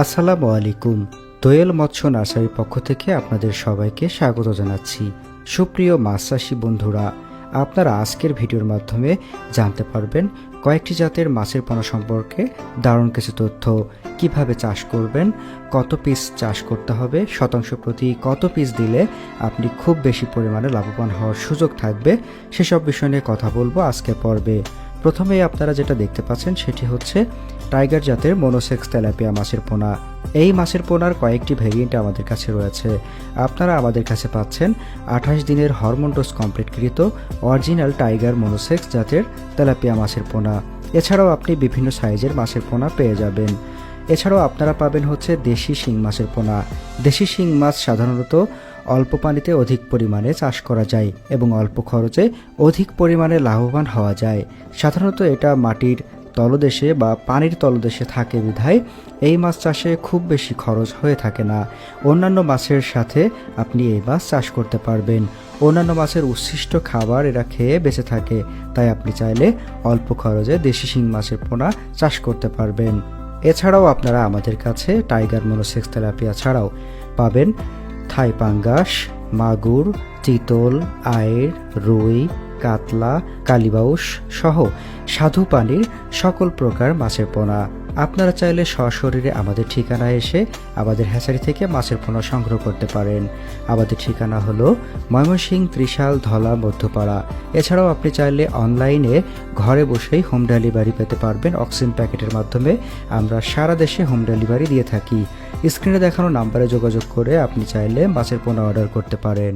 আসসালামু আলাইকুম। দোয়েল মৎস্য নার্সারির পক্ষ থেকে আপনাদের সবাইকে স্বাগত জানাচ্ছি। সুপ্রিয় মাছ চাষী বন্ধুরা, আপনারা আজকের ভিডিওর মাধ্যমে জানতে পারবেন কয়েকটি জাতের মাছের পোনা সম্পর্কে দারুণ কিছু তথ্য। কিভাবে চাষ করবেন, কত পিস চাষ করতে হবে, শতাংশ প্রতি কত পিস দিলে আপনি খুব বেশি পরিমাণে লাভবান হওয়ার সুযোগ থাকবে, সেসব বিষয় নিয়ে কথা বলবো আজকের পর্বে। প্রথমেই আপনারা যেটা দেখতে পাচ্ছেন সেটি হচ্ছে টাইগার জাতের মনোসেক্স তেলাপিয়া মাছের পোনা। এই মাছের পোনার কয়েকটি ভেরিয়েন্ট আমাদের কাছে রয়েছে। আপনারা আমাদের কাছে পাচ্ছেন 28 দিনের হরমোন ডোজ কমপ্লিটকৃত অরিজিনাল টাইগার মনোসেক্স জাতের তেলাপিয়া মাছের পোনা। এছাড়াও আপনি বিভিন্ন সাইজের মাছের পোনা পেয়ে যাবেন। এছাড়াও আপনারা পাবেন হচ্ছে দেশি শিং মাছের পোনা। দেশি শিং মাছ সাধারণত অল্প পানিতে অধিক পরিমাণে চাষ করা যায় এবং অল্প খরচে অধিক পরিমাণে লাভবান হওয়া যায়। সাধারণত এটা মাটির তলদেশে বা পানির তলদেশে থাকে বিধায় এই মাছ চাষে খুব বেশি খরচ হয়ে থাকে না। অন্যান্য মাছের সাথে আপনি এই মাছ চাষ করতে পারবেন। অন্যান্য মাছের উচ্ছিষ্ট খাবার এরা খেয়ে বেঁচে থাকে, তাই আপনি চাইলে অল্প খরচে দেশি শিং মাছের পোনা চাষ করতে পারবেন। এছাড়াও আপনারা আমাদের কাছে টাইগার মনোসেক্স তেলাপিয়া ছাড়াও পাবেন থাই পাঙ্গাস, মাগুর, চিতল, আইড়, রুই, কাতলা, কালিবাউস সহ স্বাদু পানির সকল প্রকার মাছের পোনা। আপনারা চাইলে সশরীরে আমাদের ঠিকানায় এসে আমাদের হ্যাচারি থেকে মাছের পোনা সংগ্রহ করতে পারেন। আমাদের ঠিকানা হলো ময়মনসিংহ, ত্রিশাল, ধলা, মধ্যপাড়া। এছাড়াও আপনি চাইলে অনলাইনে ঘরে বসেই হোম ডেলিভারি পেতে পারবেন। অক্সিজেন প্যাকেটের মাধ্যমে আমরা সারা দেশে হোম ডেলিভারি দিয়ে থাকি। স্ক্রিনে দেখানো নাম্বারে যোগাযোগ করে আপনি চাইলে মাছের পোনা অর্ডার করতে পারেন।